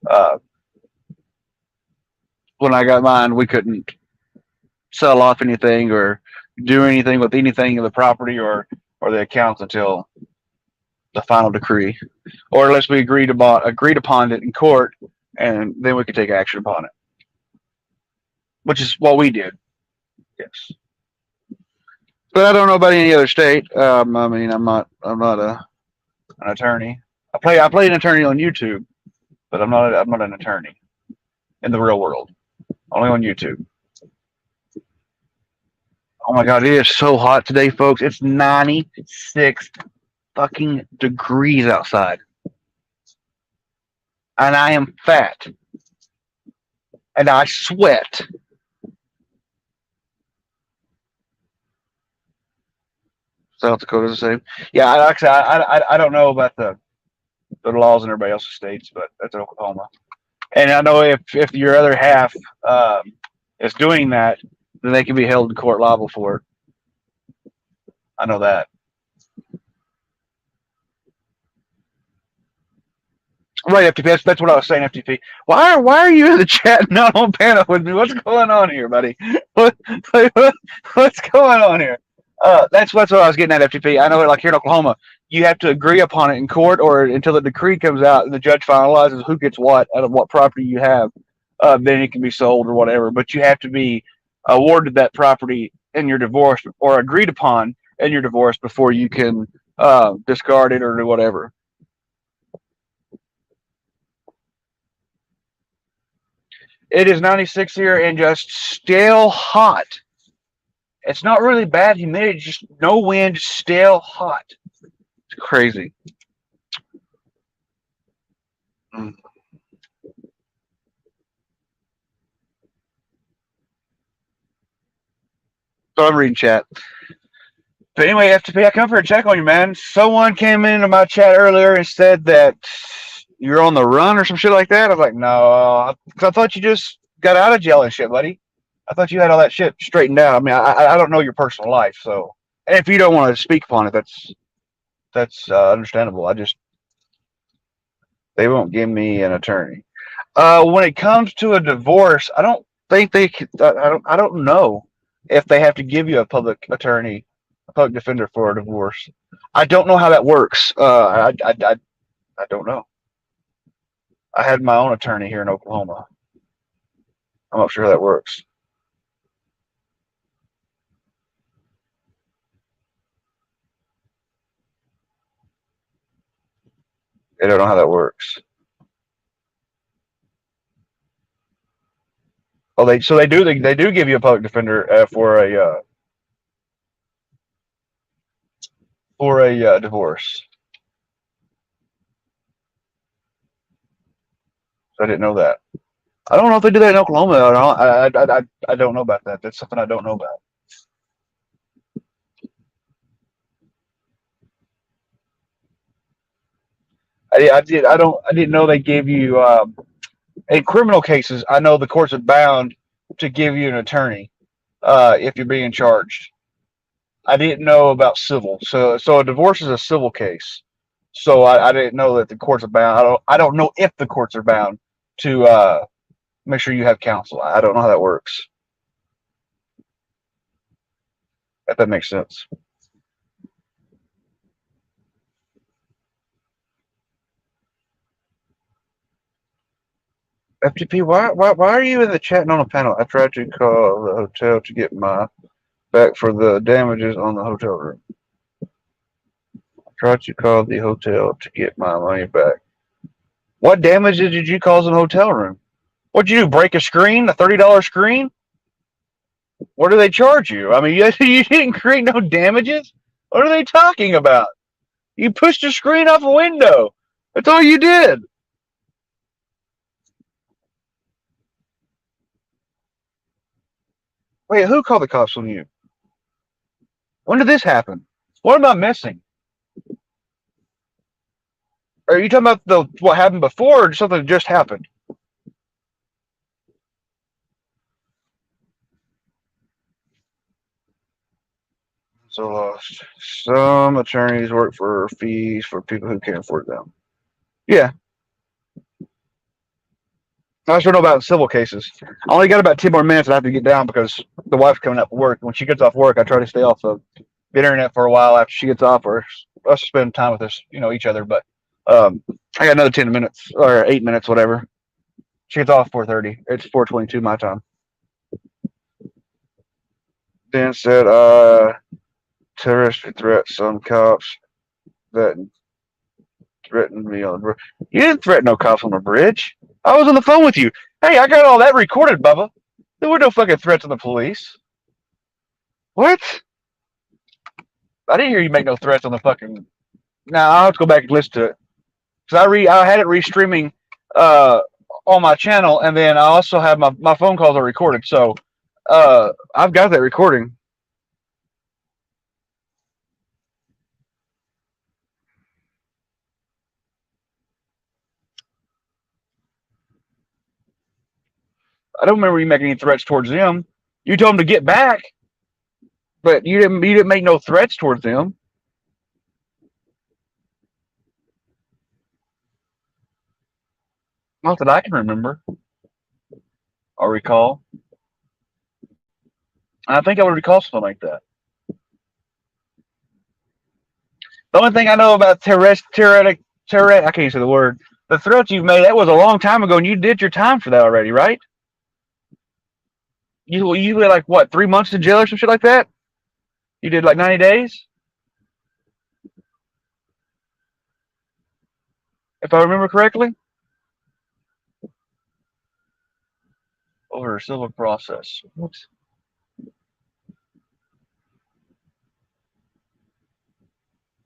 Uh, when I got mine, we couldn't sell off anything or do anything with anything of the property or the accounts until the final decree, or unless we agreed upon it in court, and then we could take action upon it, which is what we did. Yes, but I don't know about any other state. I mean, I'm not an attorney. I play an attorney on YouTube, but I'm not an attorney in the real world. Only on YouTube. Oh my god, it is so hot today, folks. It's 96 fucking degrees outside, and I am fat, and I sweat. South Dakota's the same. Yeah, actually, I don't know about the laws in everybody else's states, but that's Oklahoma. And I know if your other half is doing that, then they can be held in court liable for it. I know that. Right, FTP. That's what I was saying, FTP. Why are you in the chat not on panel with me? What's going on here, buddy? What, what's going on here? That's what I was getting at, FTP. I know, like here in Oklahoma, you have to agree upon it in court, or until the decree comes out and the judge finalizes who gets what out of what property you have. Then it can be sold or whatever. But you have to be awarded that property in your divorce, or agreed upon in your divorce, before you can discard it or do whatever. It is 96 here and just still hot. It's not really bad humidity, just no wind, just still hot. It's crazy. Mm. So I'm reading chat. But anyway, FTP, I come for a check on you, man. Someone came into my chat earlier and said that you're on the run or some shit like that. I was like, no, because I thought you just got out of jail and shit, buddy. I thought you had all that shit straightened out. I mean, I don't know your personal life, so and if you don't want to speak upon it, that's understandable. I just they won't give me an attorney. When it comes to a divorce, I don't think they. I don't know if they have to give you a public attorney, a public defender for a divorce. I don't know how that works. I don't know. I had my own attorney here in Oklahoma. I'm not sure how that works. I don't know how that works. Oh, they do give you a public defender for a divorce. I didn't know that. I don't know if they do that in Oklahoma. I don't know about that. That's something I don't know about. I didn't know they gave you in criminal cases. I know the courts are bound to give you an attorney if you're being charged. I didn't know about civil. So a divorce is a civil case. So I didn't know that the courts are bound. I don't know if the courts are bound to make sure you have counsel. I don't know how that works. If that makes sense. FTP, why are you in the chat and on a panel? I tried to call the hotel to get my back for the damages on the hotel room. I tried to call the hotel to get my money back. What damages did you cause in the hotel room? What'd you do? Break a screen? A $30 screen? What do they charge you? I mean, you didn't create no damages? What are they talking about? You pushed a screen off a window. That's all you did. Wait, who called the cops on you? When did this happen? What am I missing? Are you talking about what happened before or something that just happened? So lost. Some attorneys work for fees for people who can't afford them. Yeah. I just don't know about civil cases. I only got about 10 more minutes. I have to get down because the wife's coming up for work. When she gets off work, I try to stay off of the internet for a while after she gets off, or us to spend time with us, each other. But I got another 10 minutes or 8 minutes, whatever. She gets off 4:30. It's 4:22 my time. Then said, terrorist threat some cops that threatened me on the bridge. You didn't threaten no cops on the bridge. I was on the phone with you. Hey, I got all that recorded, Bubba. There were no fucking threats to the police. What? I didn't hear you make no threats on the fucking. Now I'll have to go back and listen to it because I had it restreaming on my channel, and then I also have my phone calls are recorded. So I've got that recording. I don't remember you making any threats towards them. You told them to get back, but you didn't make no threats towards them. Not that I can remember or recall. I think I would recall something like that. The only thing I know about I can't say the word. The threats you've made, that was a long time ago, and you did your time for that already, right? You were like, what, 3 months in jail or some shit like that? You did like 90 days? If I remember correctly? Over a civil process. What?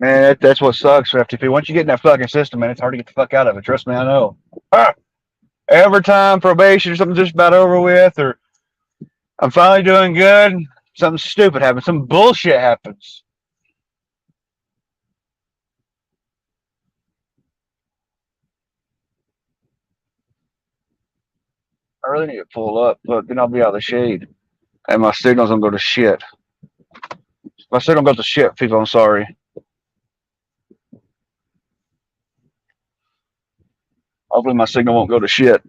Man, that's what sucks for FTP. Once you get in that fucking system, man, it's hard to get the fuck out of it. Trust me, I know. Ah, every time probation or something's just about over with, or I'm finally doing good, something stupid happens, some bullshit happens. I really need to pull up, but then I'll be out of the shade, and my signal's gonna go to shit. My signal goes to shit, people. I'm sorry. Hopefully, my signal won't go to shit.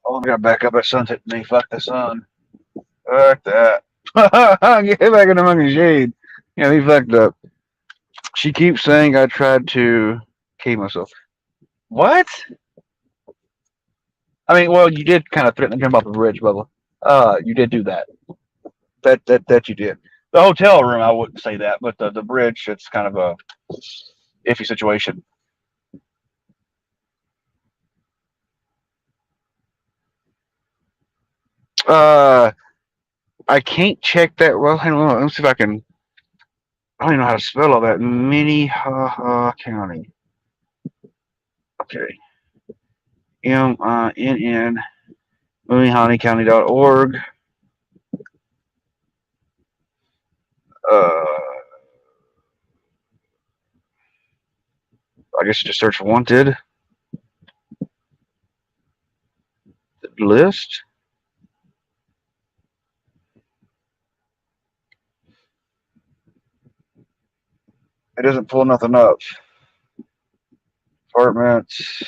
Oh, I gotta back up. That sun's hitting me. Fuck the sun. Fuck that. Get back in the monkey shade. Yeah, he fucked up. She keeps saying I tried to keep myself. What? I mean, well, you did kind of threaten to jump off the bridge, Bubba. You did do that. That you did. The hotel room, I wouldn't say that, but the bridge, it's kind of a iffy situation. Uh, I can't check that. Well, hang on. Let's see if I can. I don't even know how to spell all that. Minnehaha County. Okay. MINN MinnehahaCounty.org. Uh, I guess just search wanted list. It doesn't pull nothing up. Apartments.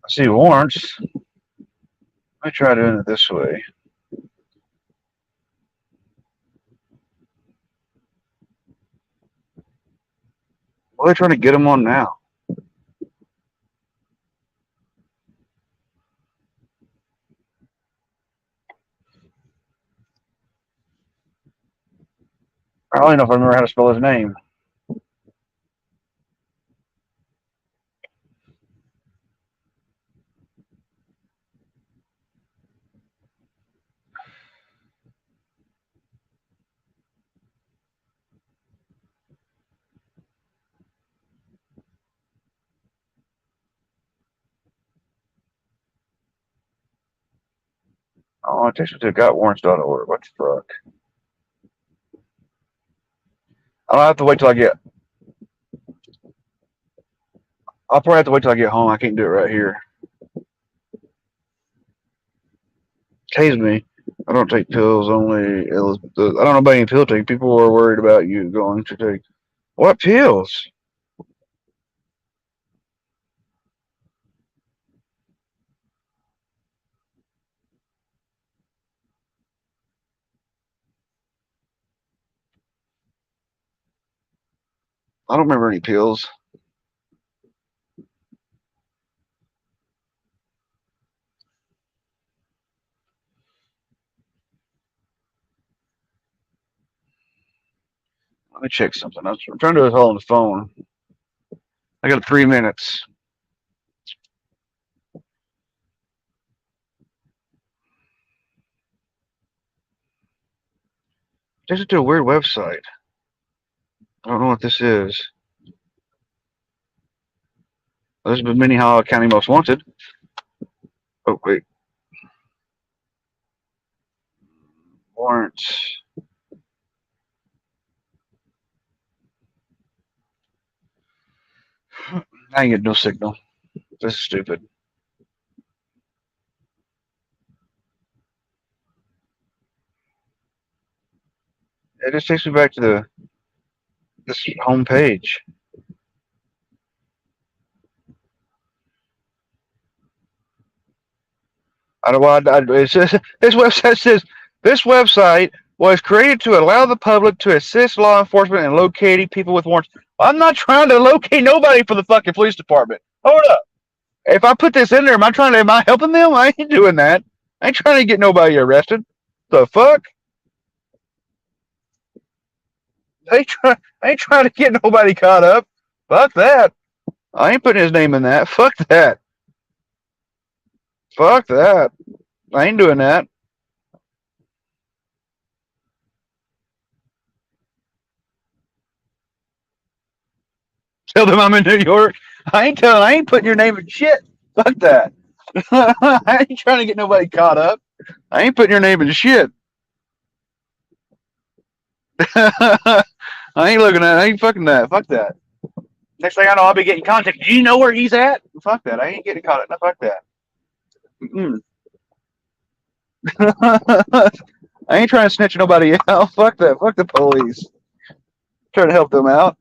I see warrants. Let me try doing it this way. What are they trying to get them on now? I don't even know if I remember how to spell his name. Oh, it takes me to gotwarrants.org. What the fuck? I'll have to wait till I get. I'll probably have to wait till I get home. I can't do it right here. Tase me. I don't take pills. Only I don't know about any pill take. People are worried about you going to take. What pills? I don't remember any pills. Let me check something. I'm trying to do it all on the phone. I got 3 minutes. This is to a weird website. I don't know what this is. This is Minnehaha County Most Wanted. Oh, wait. Warrants. I ain't get no signal. This is stupid. It just takes me back to this home page. I don't want. It says this website says this website was created to allow the public to assist law enforcement in locating people with warrants. I'm not trying to locate nobody for the fucking police department. Hold up. If I put this in there, am I helping them? I ain't doing that. I ain't trying to get nobody arrested. The fuck? I ain't trying to get nobody caught up. Fuck that. I ain't putting his name in that. Fuck that. Fuck that. I ain't doing that. Tell them I'm in New York. I ain't putting your name in shit. Fuck that. I ain't trying to get nobody caught up. I ain't putting your name in shit. I ain't looking at it. I ain't fucking that. Fuck that. Next thing I know, I'll be getting contacted. Do you know where he's at? Fuck that. I ain't getting caught up. No, fuck that. I ain't trying to snitch nobody out. Fuck that. Fuck the police. Trying to help them out.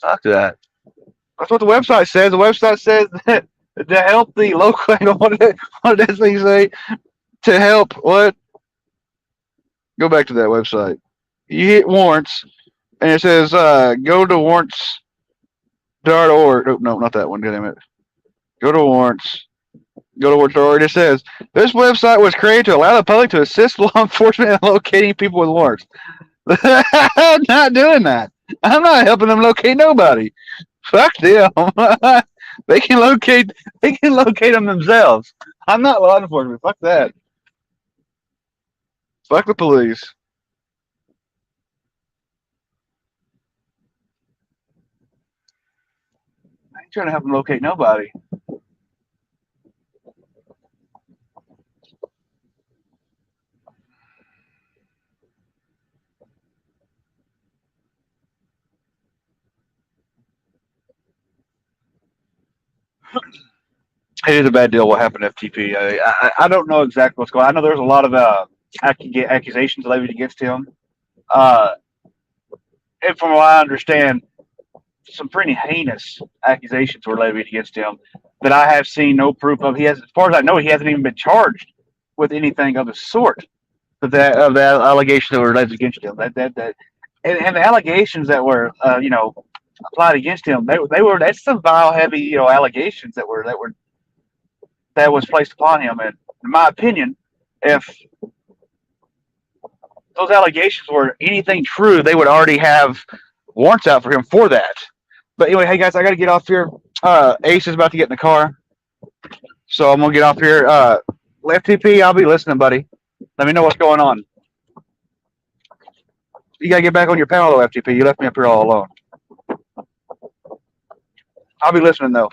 Fuck that. That's what the website says. The website says that to help the local. What did that thing say? To help what? Go back to that website. You hit warrants, and it says go to warrants.org. Oh, no, not that one. Damn it. Go to warrants. Go to warrants.org. It says this website was created to allow the public to assist law enforcement in locating people with warrants. I'm not doing that. I'm not helping them locate nobody. Fuck them. They can locate. They can locate them themselves. I'm not law enforcement. Fuck that. Fuck the police. I ain't trying to help them locate nobody. It is a bad deal. What happened to FTP? I don't know exactly what's going on. I know there's a lot of accusations levied against him. Uh, and from what I understand, some pretty heinous accusations were levied against him that I have seen no proof of. He has, as far as I know, he hasn't even been charged with anything of the sort. Of the allegations that were levied against him. And the allegations that were applied against him, they were that's some vile, heavy allegations that was placed upon him. And in my opinion, if those allegations were anything true, they would already have warrants out for him for that. But anyway, hey guys, I got to get off here. Ace is about to get in the car, so I'm gonna get off here. Left TP, I'll be listening, buddy. Let me know what's going on. You gotta get back on your panel, though, FTP. You left me up here all alone. I'll be listening though.